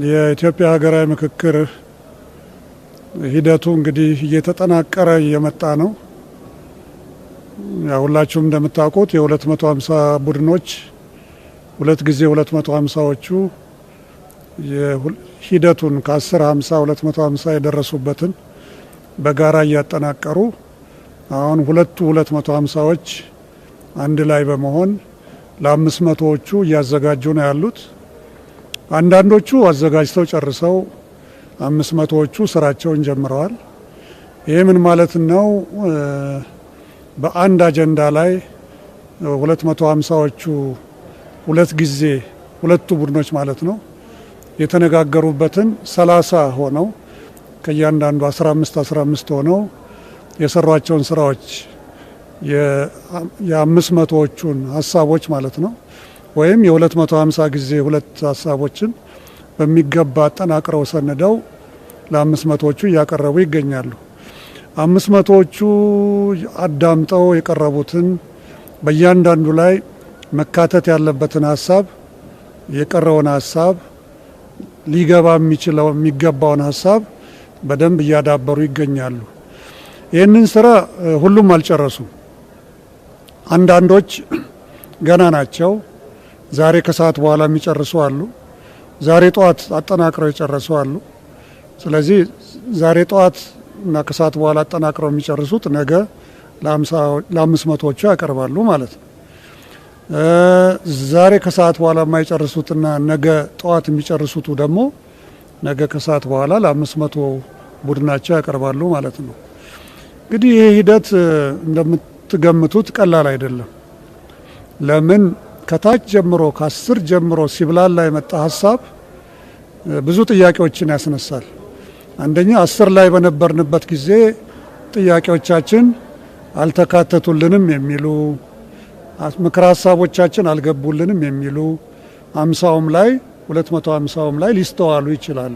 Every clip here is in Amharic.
የኢትዮጵያ ሀገራዊ ምክክር ሂደቱ እንግዲህ እየተጠናቀረ እየመጣ ነው። ሁላችሁም እንደምታውቁት የ250 ቡድኖች ሁለት ጊዜ 250ዎቹ ሂደቱን ከ10 50 250 የደረሱበትን በጋራ እያጠናቀሩ አሁን ሁለቱ 250ዎች አንድ ላይ በመሆን ለ500ዎቹ እያዘጋጁ ነው ያሉት። አንዳንዶቹ አዘጋጅተው ጨርሰው 500ዎቹ ስራቸውን ጀምረዋል። ይህ ምን ማለት ነው? በአንድ አጀንዳ ላይ 250ዎቹ ሁለት ጊዜ ሁለቱ ቡድኖች ማለት ነው የተነጋገሩበትን 30 ሆነው ከእያንዳንዱ 15 ሆነው የሰሯቸውን ስራዎች የ500ዎቹን ሀሳቦች ማለት ነው ወይም የ250 ጊዜ ሁለት ሀሳቦችን በሚገባ አጠናቅረው ሰንደው ለ500ዎቹ እያቀረቡ ይገኛሉ። 500ዎቹ አዳምጠው የቀረቡትን በእያንዳንዱ ላይ መካተት ያለበትን ሀሳብ የቀረውን ሀሳብ ሊገባ የሚገባውን ሀሳብ በደንብ እያዳበሩ ይገኛሉ። ይህንን ስራ ሁሉም አልጨረሱም። አንዳንዶች ገና ናቸው። ዛሬ ከሰዓት በኋላ የሚጨርሱ አሉ። ዛሬ ጠዋት አጠናቅረው የጨረሱ አሉ። ስለዚህ ዛሬ ጠዋት እና ከሰዓት በኋላ አጠናቅረው የሚጨርሱት ነገ ለ500ዎቹ ያቀርባሉ ማለት ነው። ዛሬ ከሰዓት በኋላ የማይጨርሱትና ነገ ጠዋት የሚጨርሱቱ ደግሞ ነገ ከሰዓት በኋላ ለ500 ቡድናቸው ያቀርባሉ ማለት ነው። እንግዲህ ይህ ሂደት እንደምትገምቱት ቀላል አይደለም። ለምን ከታች ጀምሮ ከ10 ጀምሮ ሲብላላ የመጣ ሀሳብ ብዙ ጥያቄዎችን ያስነሳል። አንደኛ 10 ላይ በነበርንበት ጊዜ ጥያቄዎቻችን አልተካተቱልንም የሚሉ ምክረ ሀሳቦቻችን አልገቡልንም የሚሉ 50ውም ላይ 250ውም ላይ ሊስተዋሉ ይችላሉ።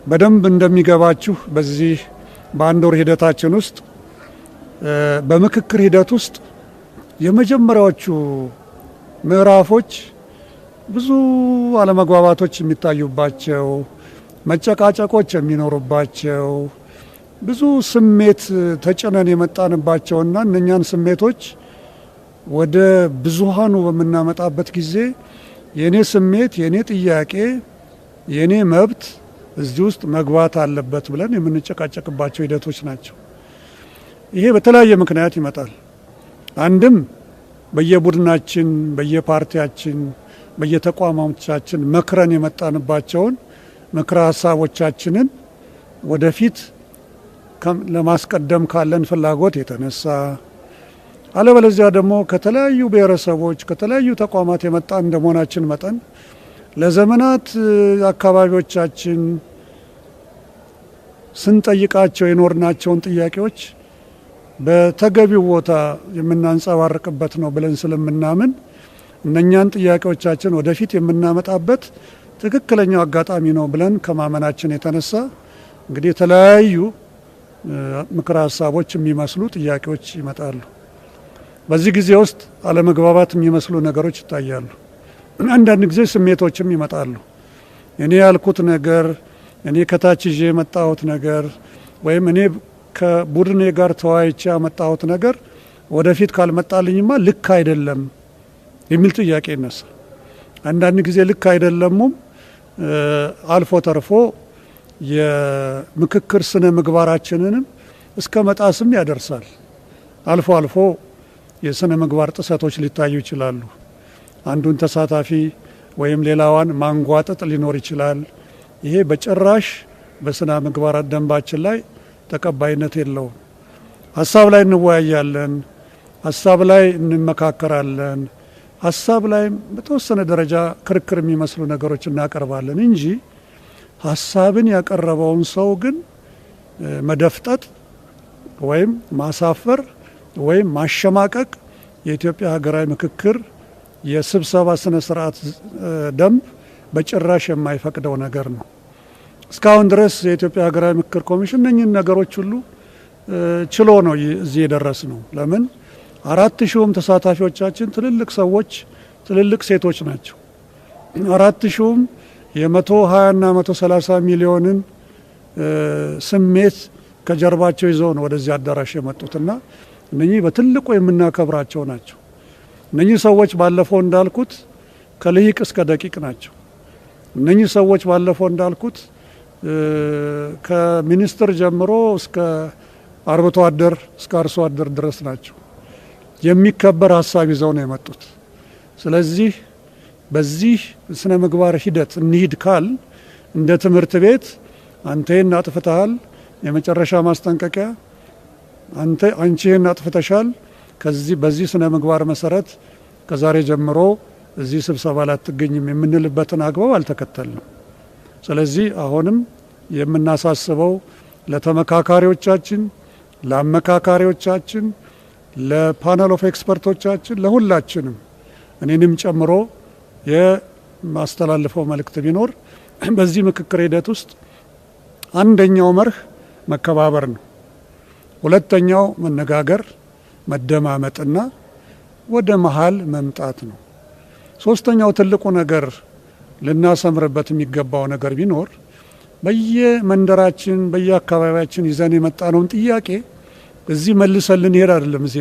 በደንብ እንደሚገባችሁ በዚህ በአንድ ወር ሂደታችን ውስጥ በምክክር ሂደት ውስጥ የመጀመሪያዎቹ ምዕራፎች ብዙ አለመግባባቶች የሚታዩባቸው፣ መጨቃጨቆች የሚኖሩባቸው፣ ብዙ ስሜት ተጭነን የመጣንባቸውና እነኛን ስሜቶች ወደ ብዙሃኑ በምናመጣበት ጊዜ የኔ ስሜት፣ የኔ ጥያቄ፣ የኔ መብት እዚህ ውስጥ መግባት አለበት ብለን የምንጨቃጨቅባቸው ሂደቶች ናቸው። ይሄ በተለያየ ምክንያት ይመጣል። አንድም በየቡድናችን፣ በየፓርቲያችን፣ በየተቋሞቻችን መክረን የመጣንባቸውን ምክረ ሀሳቦቻችንን ወደፊት ለማስቀደም ካለን ፍላጎት የተነሳ፣ አለበለዚያ ደግሞ ከተለያዩ ብሔረሰቦች ከተለያዩ ተቋማት የመጣን እንደመሆናችን መጠን ለዘመናት አካባቢዎቻችን ስንጠይቃቸው የኖርናቸውን ጥያቄዎች በተገቢው ቦታ የምናንጸባርቅበት ነው ብለን ስለምናምን እነኛን ጥያቄዎቻችን ወደፊት የምናመጣበት ትክክለኛው አጋጣሚ ነው ብለን ከማመናችን የተነሳ እንግዲህ የተለያዩ ምክረ ሀሳቦች የሚመስሉ ጥያቄዎች ይመጣሉ። በዚህ ጊዜ ውስጥ አለመግባባት የሚመስሉ ነገሮች ይታያሉ። አንዳንድ ጊዜ ስሜቶችም ይመጣሉ። እኔ ያልኩት ነገር፣ እኔ ከታች ይዤ የመጣሁት ነገር ወይም እኔ ከቡድኔ ጋር ተወያይቼ ያመጣሁት ነገር ወደፊት ካልመጣልኝማ ልክ አይደለም የሚል ጥያቄ ይነሳል። አንዳንድ ጊዜ ልክ አይደለሙም አልፎ ተርፎ የምክክር ስነ ምግባራችንንም እስከ መጣስም ያደርሳል። አልፎ አልፎ የስነ ምግባር ጥሰቶች ሊታዩ ይችላሉ። አንዱን ተሳታፊ ወይም ሌላዋን ማንጓጠጥ ሊኖር ይችላል። ይሄ በጭራሽ በስነ ምግባር ደንባችን ላይ ተቀባይነት የለውም። ሀሳብ ላይ እንወያያለን፣ ሀሳብ ላይ እንመካከራለን፣ ሀሳብ ላይ በተወሰነ ደረጃ ክርክር የሚመስሉ ነገሮች እናቀርባለን እንጂ ሀሳብን ያቀረበውን ሰው ግን መደፍጠጥ ወይም ማሳፈር ወይም ማሸማቀቅ የኢትዮጵያ ሀገራዊ ምክክር የስብሰባ ስነ ስርዓት ደንብ በጭራሽ የማይፈቅደው ነገር ነው። እስካሁን ድረስ የኢትዮጵያ ሀገራዊ ምክክር ኮሚሽን እነኚህን ነገሮች ሁሉ ችሎ ነው እዚህ የደረስ ነው። ለምን 4000ም ተሳታፊዎቻችን ትልልቅ ሰዎች፣ ትልልቅ ሴቶች ናቸው። 4000ም የ120 እና 130 ሚሊዮንን ስሜት ከጀርባቸው ይዘው ነው ወደዚህ አዳራሽ የመጡትና እነኚህ በትልቁ የምናከብራቸው ናቸው። እነኚህ ሰዎች ባለፈው እንዳልኩት ከልሂቅ እስከ ደቂቅ ናቸው። እነኚህ ሰዎች ባለፈው እንዳልኩት ከሚኒስትር ጀምሮ እስከ አርብቶ አደር እስከ አርሶ አደር ድረስ ናቸው። የሚከበር ሀሳብ ይዘው ነው የመጡት። ስለዚህ በዚህ ስነ ምግባር ሂደት እንሂድ ካል እንደ ትምህርት ቤት አንተ ይህን አጥፍተሃል፣ የመጨረሻ ማስጠንቀቂያ፣ አንቺ ይህን አጥፍተሻል፣ በዚህ ስነ ምግባር መሰረት ከዛሬ ጀምሮ እዚህ ስብሰባ ላይ አትገኝም የምንልበትን አግባብ አልተከተልንም። ስለዚህ አሁንም የምናሳስበው ለተመካካሪዎቻችን፣ ለአመካካሪዎቻችን፣ ለፓነል ኦፍ ኤክስፐርቶቻችን፣ ለሁላችንም እኔንም ጨምሮ የማስተላልፈው መልእክት ቢኖር በዚህ ምክክር ሂደት ውስጥ አንደኛው መርህ መከባበር ነው። ሁለተኛው መነጋገር፣ መደማመጥና ወደ መሀል መምጣት ነው። ሶስተኛው ትልቁ ነገር ልናሰምርበት የሚገባው ነገር ቢኖር በየመንደራችን በየአካባቢያችን ይዘን የመጣነውን ጥያቄ እዚህ መልሰን ልንሄድ አይደለም። እዚህ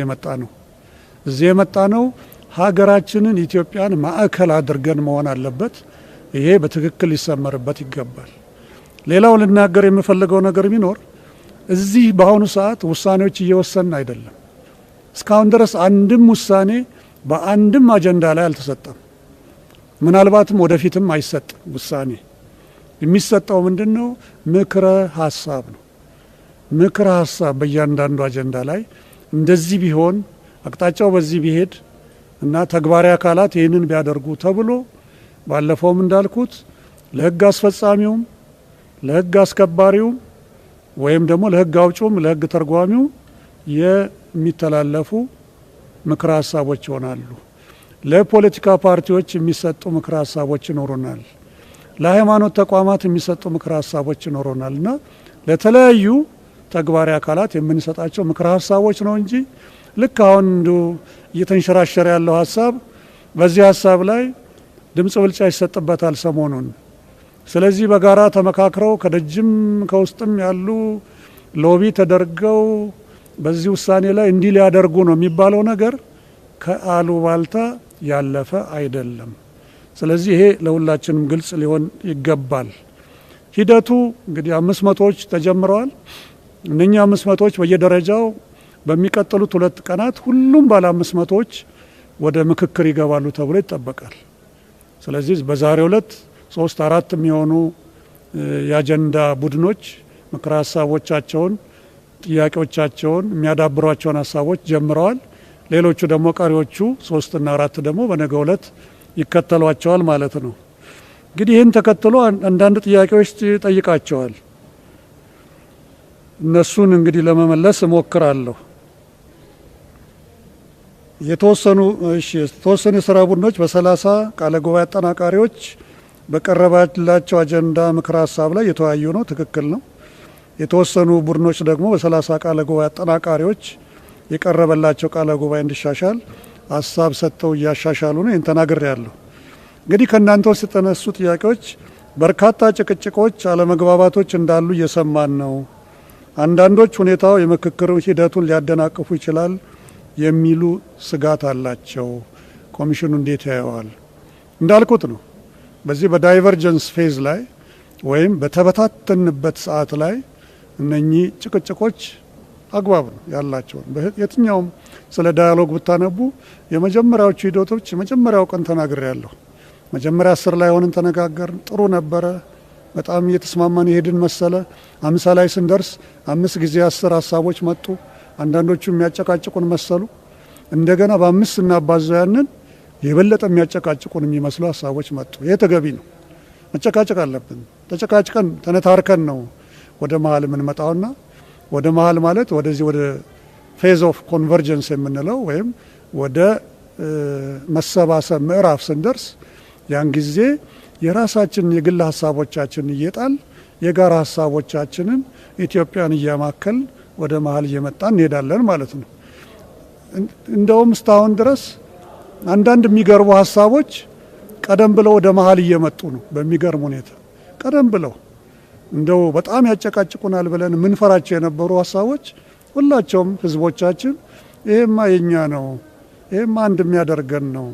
የመጣ ነው ሀገራችንን ኢትዮጵያን ማዕከል አድርገን መሆን አለበት። ይሄ በትክክል ሊሰመርበት ይገባል። ሌላው ልናገር የምፈልገው ነገር ቢኖር እዚህ በአሁኑ ሰዓት ውሳኔዎች እየወሰንን አይደለም። እስካሁን ድረስ አንድም ውሳኔ በአንድም አጀንዳ ላይ አልተሰጠም። ምናልባትም ወደፊትም አይሰጥም። ውሳኔ የሚሰጠው ምንድን ነው? ምክረ ሀሳብ ነው። ምክረ ሀሳብ በእያንዳንዱ አጀንዳ ላይ እንደዚህ ቢሆን አቅጣጫው በዚህ ቢሄድ እና ተግባራዊ አካላት ይህንን ቢያደርጉ ተብሎ ባለፈውም እንዳልኩት ለሕግ አስፈጻሚውም ለሕግ አስከባሪውም ወይም ደግሞ ለሕግ አውጪውም ለሕግ ተርጓሚው የሚተላለፉ ምክረ ሀሳቦች ይሆናሉ። ለፖለቲካ ፓርቲዎች የሚሰጡ ምክረ ሀሳቦች ይኖሩናል። ለሃይማኖት ተቋማት የሚሰጡ ምክረ ሀሳቦች ይኖሩናል እና ለተለያዩ ተግባራዊ አካላት የምንሰጣቸው ምክረ ሀሳቦች ነው እንጂ ልክ አሁን እንዲሁ እየተንሸራሸረ ያለው ሀሳብ በዚህ ሀሳብ ላይ ድምፅ ብልጫ ይሰጥበታል ሰሞኑን። ስለዚህ በጋራ ተመካክረው ከደጅም ከውስጥም ያሉ ሎቢ ተደርገው በዚህ ውሳኔ ላይ እንዲህ ሊያደርጉ ነው የሚባለው ነገር ከአሉባልታ ያለፈ አይደለም። ስለዚህ ይሄ ለሁላችንም ግልጽ ሊሆን ይገባል። ሂደቱ እንግዲህ 500ዎች ተጀምረዋል። እነኛ 500ዎች በየደረጃው በሚቀጥሉት 2 ቀናት ሁሉም ባለ 500ዎች ወደ ምክክር ይገባሉ ተብሎ ይጠበቃል። ስለዚህ በዛሬው ዕለት 3-4 የሚሆኑ የአጀንዳ ቡድኖች ምክረ ሀሳቦቻቸውን፣ ጥያቄዎቻቸውን የሚያዳብሯቸውን ሀሳቦች ጀምረዋል። ሌሎቹ ደግሞ ቀሪዎቹ 3 እና 4 ደግሞ በነገው ዕለት ይከተሏቸዋል ማለት ነው። እንግዲህ ይህን ተከትሎ አንዳንድ ጥያቄዎች ጠይቃቸዋል። እነሱን እንግዲህ ለመመለስ እሞክራለሁ። የተወሰኑ የስራ ቡድኖች በ30 ቃለ ጉባኤ አጠናቃሪዎች በቀረባላቸው አጀንዳ ምክረ ሀሳብ ላይ የተወያዩ ነው። ትክክል ነው። የተወሰኑ ቡድኖች ደግሞ በ30 ቃለ ጉባኤ አጠናቃሪዎች የቀረበላቸው ቃለ ጉባኤ እንዲሻሻል ሀሳብ ሰጥተው እያሻሻሉ ነው። ይህን ተናግሬያለሁ። እንግዲህ ከእናንተ ውስጥ የተነሱ ጥያቄዎች በርካታ ጭቅጭቆች፣ አለመግባባቶች እንዳሉ እየሰማን ነው። አንዳንዶች ሁኔታው የምክክር ሂደቱን ሊያደናቅፉ ይችላል የሚሉ ስጋት አላቸው። ኮሚሽኑ እንዴት ያየዋል? እንዳልኩት ነው። በዚህ በዳይቨርጀንስ ፌዝ ላይ ወይም በተበታተንበት ሰዓት ላይ እነኚህ ጭቅጭቆች አግባብ ነው ያላቸውን የትኛውም ስለ ዳያሎግ ብታነቡ የመጀመሪያዎቹ ሂደቶች የመጀመሪያው ቀን ተናግሬያለሁ። መጀመሪያ 10 ላይ ሆነን ተነጋገርን። ጥሩ ነበረ። በጣም እየተስማማን የሄድን መሰለ። 50 ላይ ስንደርስ 5 ጊዜ 10 ሀሳቦች መጡ። አንዳንዶቹ የሚያጨቃጭቁን መሰሉ። እንደገና በ5 ስናባዛው ያንን የበለጠ የሚያጨቃጭቁን የሚመስሉ ሀሳቦች መጡ። ይሄ ተገቢ ነው። መጨቃጨቅ አለብን። ተጨቃጭቀን ተነታርከን ነው ወደ መሀል የምንመጣውና ወደ መሀል ማለት ወደዚህ ወደ ፌዝ ኦፍ ኮንቨርጀንስ የምንለው ወይም ወደ መሰባሰብ ምዕራፍ ስንደርስ ያን ጊዜ የራሳችን የግል ሀሳቦቻችን እየጣል የጋራ ሀሳቦቻችንን ኢትዮጵያን እያማከል ወደ መሀል እየመጣን እንሄዳለን ማለት ነው። እንደውም እስካሁን ድረስ አንዳንድ የሚገርቡ ሀሳቦች ቀደም ብለው ወደ መሀል እየመጡ ነው። በሚገርም ሁኔታ ቀደም ብለው እንደው በጣም ያጨቃጭቁናል ብለን ምንፈራቸው የነበሩ ሀሳቦች ሁላቸውም ህዝቦቻችን ይሄማ የኛ ነው፣ ይሄማ አንድ የሚያደርገን ነው፣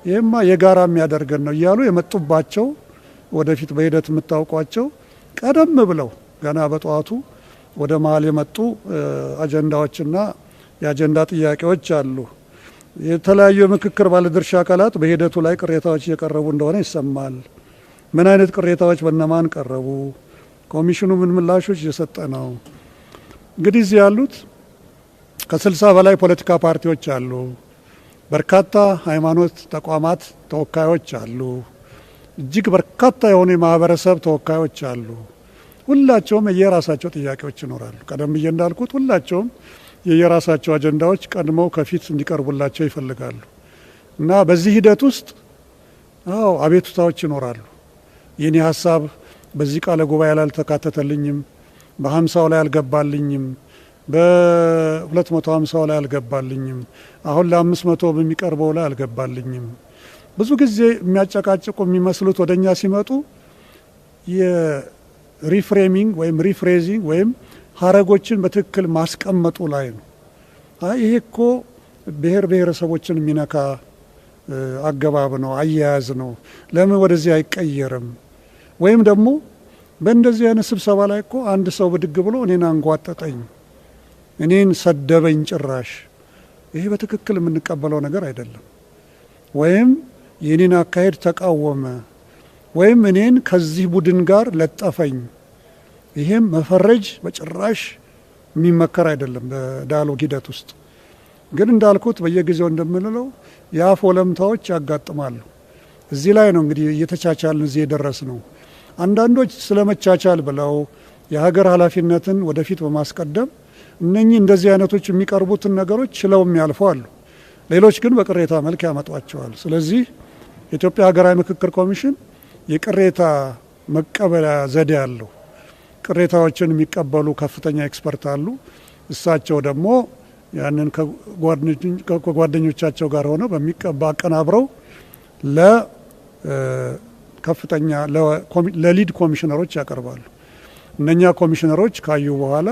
ይሄማ የጋራ የሚያደርገን ነው እያሉ የመጡባቸው ወደፊት በሂደት የምታውቋቸው ቀደም ብለው ገና በጠዋቱ ወደ መሀል የመጡ አጀንዳዎችና የአጀንዳ ጥያቄዎች አሉ። የተለያዩ የምክክር ባለድርሻ አካላት በሂደቱ ላይ ቅሬታዎች እየቀረቡ እንደሆነ ይሰማል። ምን አይነት ቅሬታዎች በነማን ቀረቡ? ኮሚሽኑ ምን ምላሾች እየሰጠ ነው? እንግዲህ እዚህ ያሉት ከ60 በላይ ፖለቲካ ፓርቲዎች አሉ። በርካታ ሃይማኖት ተቋማት ተወካዮች አሉ። እጅግ በርካታ የሆኑ የማህበረሰብ ተወካዮች አሉ። ሁላቸውም የየራሳቸው ጥያቄዎች ይኖራሉ። ቀደም ብዬ እንዳልኩት ሁላቸውም የየራሳቸው አጀንዳዎች ቀድመው ከፊት እንዲቀርቡላቸው ይፈልጋሉ እና በዚህ ሂደት ውስጥ አቤቱታዎች ይኖራሉ። የኔ ሀሳብ በዚህ ቃለ ጉባኤ ላይ አልተካተተልኝም፣ በ50ው ላይ አልገባልኝም፣ በ250ው ላይ አልገባልኝም፣ አሁን ለ500 በሚቀርበው ላይ አልገባልኝም። ብዙ ጊዜ የሚያጨቃጭቁ የሚመስሉት ወደኛ ሲመጡ የሪፍሬሚንግ ወይም ሪፍሬዚንግ ወይም ሀረጎችን በትክክል ማስቀመጡ ላይ ነው። ይሄ እኮ ብሔር ብሔረሰቦችን የሚነካ አገባብ ነው፣ አያያዝ ነው፣ ለምን ወደዚህ አይቀየርም? ወይም ደግሞ በእንደዚህ አይነት ስብሰባ ላይ እኮ አንድ ሰው ብድግ ብሎ እኔን አንጓጠጠኝ፣ እኔን ሰደበኝ ጭራሽ፣ ይሄ በትክክል የምንቀበለው ነገር አይደለም። ወይም የኔን አካሄድ ተቃወመ፣ ወይም እኔን ከዚህ ቡድን ጋር ለጠፈኝ፣ ይሄም መፈረጅ በጭራሽ የሚመከር አይደለም በዳያሎግ ሂደት ውስጥ። ግን እንዳልኩት በየጊዜው እንደምንለው የአፍ ወለምታዎች ያጋጥማሉ። እዚህ ላይ ነው እንግዲህ እየተቻቻልን እዚህ የደረስ ነው። አንዳንዶች ስለ መቻቻል ብለው የሀገር ኃላፊነትን ወደፊት በማስቀደም እነኚህ እንደዚህ አይነቶች የሚቀርቡትን ነገሮች ችለው የሚያልፉ አሉ። ሌሎች ግን በቅሬታ መልክ ያመጧቸዋል። ስለዚህ የኢትዮጵያ ሀገራዊ ምክክር ኮሚሽን የቅሬታ መቀበያ ዘዴ አለው። ቅሬታዎችን የሚቀበሉ ከፍተኛ ኤክስፐርት አሉ። እሳቸው ደግሞ ያንን ከጓደኞቻቸው ጋር ሆነው በሚቀባ አቀናብረው ለከፍተኛ ለሊድ ኮሚሽነሮች ያቀርባሉ። እነኛ ኮሚሽነሮች ካዩ በኋላ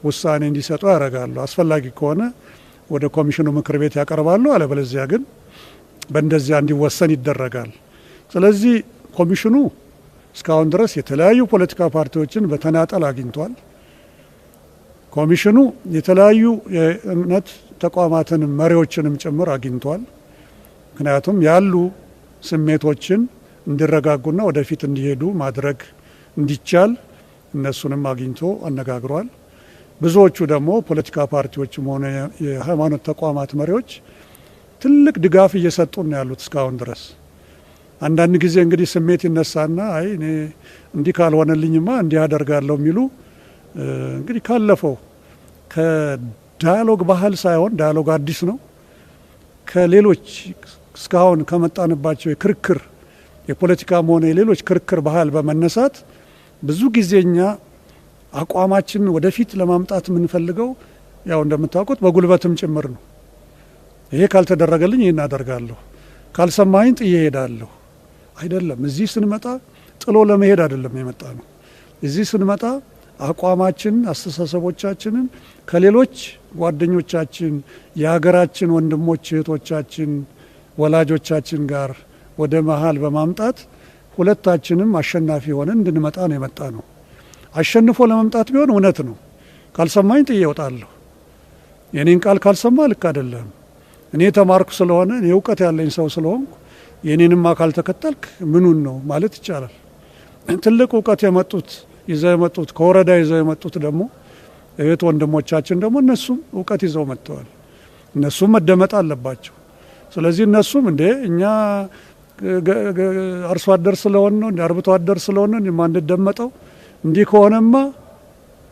ውሳኔ እንዲሰጡ ያደርጋሉ። አስፈላጊ ከሆነ ወደ ኮሚሽኑ ምክር ቤት ያቀርባሉ። አለበለዚያ ግን በእንደዚያ እንዲወሰን ይደረጋል። ስለዚህ ኮሚሽኑ እስካሁን ድረስ የተለያዩ ፖለቲካ ፓርቲዎችን በተናጠል አግኝቷል። ኮሚሽኑ የተለያዩ የእምነት ተቋማትን መሪዎችንም ጭምር አግኝቷል። ምክንያቱም ያሉ ስሜቶችን እንዲረጋጉና ወደፊት እንዲሄዱ ማድረግ እንዲቻል እነሱንም አግኝቶ አነጋግሯል። ብዙዎቹ ደግሞ ፖለቲካ ፓርቲዎችም ሆነ የሃይማኖት ተቋማት መሪዎች ትልቅ ድጋፍ እየሰጡ ነው ያሉት እስካሁን ድረስ። አንዳንድ ጊዜ እንግዲህ ስሜት ይነሳና አይ እኔ እንዲህ ካልሆነልኝማ እንዲህ አደርጋለሁ የሚሉ እንግዲህ ካለፈው ከዳያሎግ ባህል ሳይሆን ዳያሎግ አዲስ ነው። ከሌሎች እስካሁን ከመጣንባቸው የክርክር የፖለቲካም ሆነ የሌሎች ክርክር ባህል በመነሳት ብዙ ጊዜኛ አቋማችን ወደፊት ለማምጣት የምንፈልገው ያው እንደምታውቁት በጉልበትም ጭምር ነው። ይሄ ካልተደረገልኝ ይሄን አደርጋለሁ፣ ካልሰማኝ ጥዬ እሄዳለሁ አይደለም። እዚህ ስንመጣ ጥሎ ለመሄድ አይደለም የመጣ ነው። እዚህ ስንመጣ አቋማችን፣ አስተሳሰቦቻችንን ከሌሎች ጓደኞቻችን፣ የሀገራችን ወንድሞች እህቶቻችን፣ ወላጆቻችን ጋር ወደ መሀል በማምጣት ሁለታችንም አሸናፊ ሆነን እንድንመጣ ነው የመጣ ነው። አሸንፎ ለመምጣት ቢሆን እውነት ነው። ካልሰማኝ ጥዬ እወጣለሁ። የኔን ቃል ካልሰማ ልክ አይደለም። እኔ ተማርኩ ስለሆነ እኔ እውቀት ያለኝ ሰው ስለሆንኩ የኔንም አካል ተከተልክ ምኑን ነው ማለት ይቻላል። ትልቅ እውቀት ይዘው የመጡት ከወረዳ ይዘው የመጡት ደግሞ እህት ወንድሞቻችን ደግሞ እነሱም እውቀት ይዘው መጥተዋል። እነሱም መደመጥ አለባቸው። ስለዚህ እነሱም እንዴ እኛ አርሶ አደር ስለሆነ ነው አርብቶ አደር ስለሆነ ነው የማንደመጠው እንዲህ ከሆነማ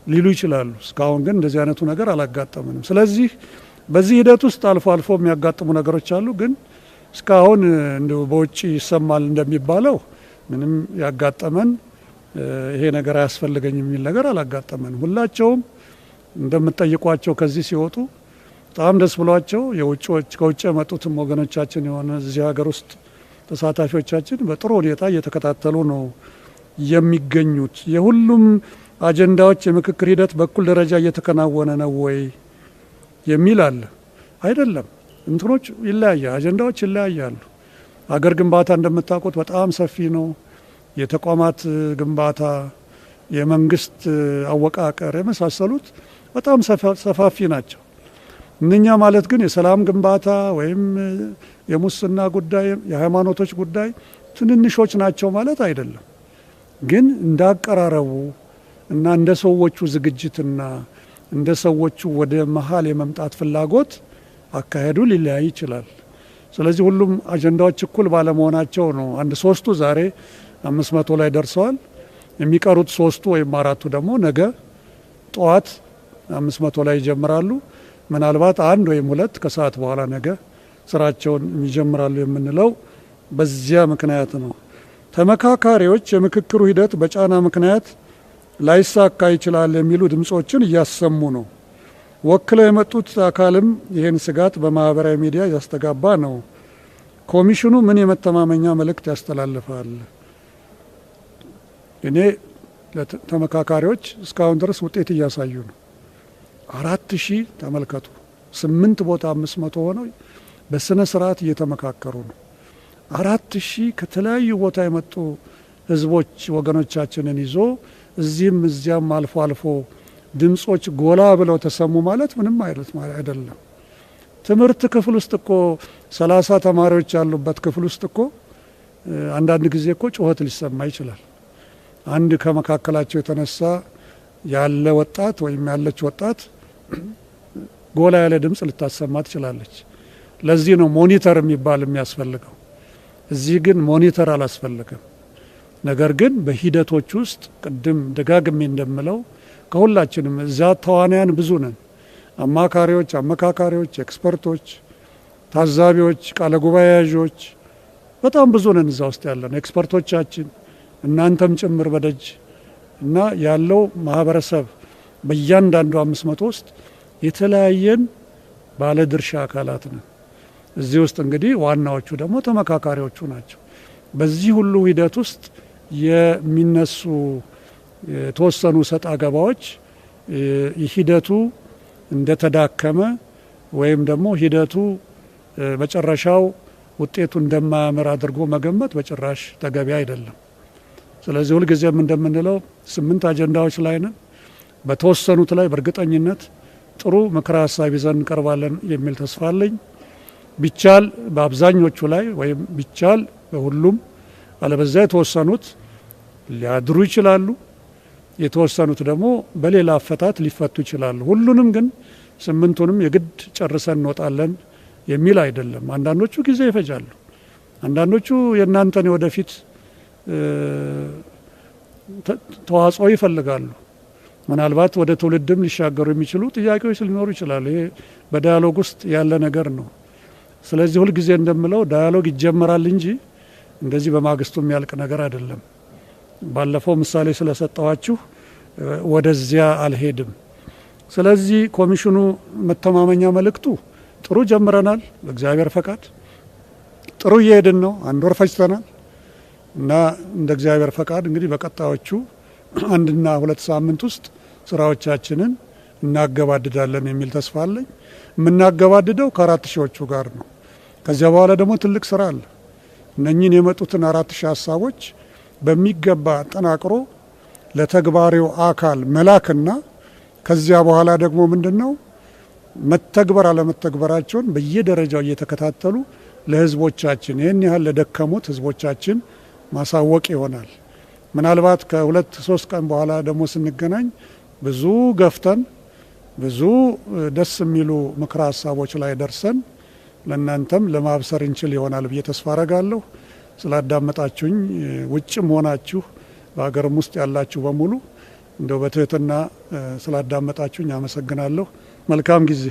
ሊሉ ይችላሉ። እስካሁን ግን እንደዚህ አይነቱ ነገር አላጋጠመንም። ስለዚህ በዚህ ሂደት ውስጥ አልፎ አልፎ የሚያጋጥሙ ነገሮች አሉ። ግን እስካሁን እንደው በውጭ ይሰማል እንደሚባለው ምንም ያጋጠመን ይሄ ነገር አያስፈልገኝ የሚል ነገር አላጋጠመንም። ሁላቸውም እንደምትጠይቋቸው ከዚህ ሲወጡ በጣም ደስ ብሏቸው ከውጭ የመጡትም ወገኖቻችን የሆነ እዚህ ሀገር ውስጥ ተሳታፊዎቻችን በጥሩ ሁኔታ እየተከታተሉ ነው የሚገኙት። የሁሉም አጀንዳዎች የምክክር ሂደት በኩል ደረጃ እየተከናወነ ነው ወይ የሚል አለ። አይደለም። እንትኖች ይለያያሉ፣ አጀንዳዎች ይለያያሉ። አገር ግንባታ እንደምታውቁት በጣም ሰፊ ነው። የተቋማት ግንባታ፣ የመንግስት አወቃቀር የመሳሰሉት በጣም ሰፋፊ ናቸው። እነኛ ማለት ግን የሰላም ግንባታ ወይም የሙስና ጉዳይ፣ የሃይማኖቶች ጉዳይ ትንንሾች ናቸው ማለት አይደለም። ግን እንዳቀራረቡ እና እንደ ሰዎቹ ዝግጅትና እንደ ሰዎቹ ወደ መሀል የመምጣት ፍላጎት አካሄዱ ሊለያይ ይችላል። ስለዚህ ሁሉም አጀንዳዎች እኩል ባለመሆናቸው ነው አንድ ሶስቱ ዛሬ 500 ላይ ደርሰዋል። የሚቀሩት ሶስቱ ወይም አራቱ ደግሞ ነገ ጠዋት 500 ላይ ይጀምራሉ። ምናልባት አንድ ወይም ሁለት ከሰዓት በኋላ ነገ ስራቸውን ይጀምራሉ የምንለው በዚያ ምክንያት ነው። ተመካካሪዎች የምክክሩ ሂደት በጫና ምክንያት ላይሳካ ይችላል የሚሉ ድምጾችን እያሰሙ ነው። ወክለው የመጡት አካልም ይህን ስጋት በማህበራዊ ሚዲያ ያስተጋባ ነው። ኮሚሽኑ ምን የመተማመኛ መልእክት ያስተላልፋል? እኔ ተመካካሪዎች እስካሁን ድረስ ውጤት እያሳዩ ነው። 4000 ተመልከቱ። 8 ቦታ 500 ሆነው በስነ ስርዓት እየተመካከሩ ነው። 4000 ከተለያዩ ቦታ የመጡ ህዝቦች ወገኖቻችንን ይዞ እዚህም እዚያም አልፎ አልፎ ድምጾች ጎላ ብለው ተሰሙ ማለት ምንም አይደለም። ትምህርት ክፍል ውስጥ እኮ 30 ተማሪዎች ያሉበት ክፍል ውስጥ እኮ አንዳንድ ጊዜ እኮ ጩኸት ሊሰማ ይችላል። አንድ ከመካከላቸው የተነሳ ያለ ወጣት ወይም ያለች ወጣት ጎላ ያለ ድምጽ ልታሰማ ትችላለች። ለዚህ ነው ሞኒተር የሚባል የሚያስፈልገው። እዚህ ግን ሞኒተር አላስፈልግም። ነገር ግን በሂደቶች ውስጥ ቅድም ደጋግሜ እንደምለው ከሁላችንም እዛ ተዋናያን ብዙ ነን። አማካሪዎች፣ አመካካሪዎች፣ ኤክስፐርቶች፣ ታዛቢዎች፣ ቃለ ጉባኤ ያዦች በጣም ብዙ ነን እዛ ውስጥ ያለን ኤክስፐርቶቻችን፣ እናንተም ጭምር በደጅ እና ያለው ማህበረሰብ በእያንዳንዱ 500 ውስጥ የተለያየን ባለድርሻ አካላት ነን። እዚህ ውስጥ እንግዲህ ዋናዎቹ ደግሞ ተመካካሪዎቹ ናቸው። በዚህ ሁሉ ሂደት ውስጥ የሚነሱ የተወሰኑ ሰጣ ገባዎች ሂደቱ እንደተዳከመ ወይም ደግሞ ሂደቱ መጨረሻው ውጤቱ እንደማያምር አድርጎ መገመት በጭራሽ ተገቢ አይደለም። ስለዚህ ሁልጊዜም እንደምንለው 8 አጀንዳዎች ላይ ነን። በተወሰኑት ላይ በእርግጠኝነት ጥሩ ምክረ ሀሳብ ይዘን እንቀርባለን የሚል ተስፋ አለኝ። ቢቻል በአብዛኞቹ ላይ ወይም ቢቻል በሁሉም አለበዛ የተወሰኑት ሊያድሩ ይችላሉ፣ የተወሰኑት ደግሞ በሌላ አፈታት ሊፈቱ ይችላሉ። ሁሉንም ግን 8ቱንም የግድ ጨርሰን እንወጣለን የሚል አይደለም። አንዳንዶቹ ጊዜ ይፈጃሉ። አንዳንዶቹ የእናንተን ወደፊት ተዋጽኦ ይፈልጋሉ። ምናልባት ወደ ትውልድም ሊሻገሩ የሚችሉ ጥያቄዎች ሊኖሩ ይችላሉ። ይሄ በዳያሎግ ውስጥ ያለ ነገር ነው። ስለዚህ ሁልጊዜ እንደምለው ዳያሎግ ይጀመራል እንጂ እንደዚህ በማግስቱ የሚያልቅ ነገር አይደለም። ባለፈው ምሳሌ ስለሰጠዋችሁ ወደዚያ አልሄድም። ስለዚህ ኮሚሽኑ መተማመኛ መልእክቱ ጥሩ ጀምረናል፣ በእግዚአብሔር ፈቃድ ጥሩ እየሄድን ነው። 1 ወር ፈጅተናል እና እንደ እግዚአብሔር ፈቃድ እንግዲህ በቀጣዮቹ 1 እና 2 ሳምንት ውስጥ ስራዎቻችንን እናገባድዳለን የሚል ተስፋ አለኝ። የምናገባድደው ከ4000ዎቹ ጋር ነው። ከዚያ በኋላ ደግሞ ትልቅ ስራ አለ። እነኚህን የመጡትን 4000 ሀሳቦች በሚገባ አጠናቅሮ ለተግባሪው አካል መላክና ከዚያ በኋላ ደግሞ ምንድነው መተግበር አለመተግበራቸውን በየደረጃው እየተከታተሉ ለህዝቦቻችን ይህን ያህል ለደከሙት ህዝቦቻችን ማሳወቅ ይሆናል። ምናልባት ከ2-3 ቀን በኋላ ደግሞ ስንገናኝ ብዙ ገፍተን ብዙ ደስ የሚሉ ምክረ ሀሳቦች ላይ ደርሰን ለእናንተም ለማብሰር እንችል ይሆናል ብዬ ተስፋ አረጋለሁ። ስላዳመጣችሁኝ ውጭም ሆናችሁ በሀገርም ውስጥ ያላችሁ በሙሉ እንደው በትህትና ስላዳመጣችሁኝ አመሰግናለሁ። መልካም ጊዜ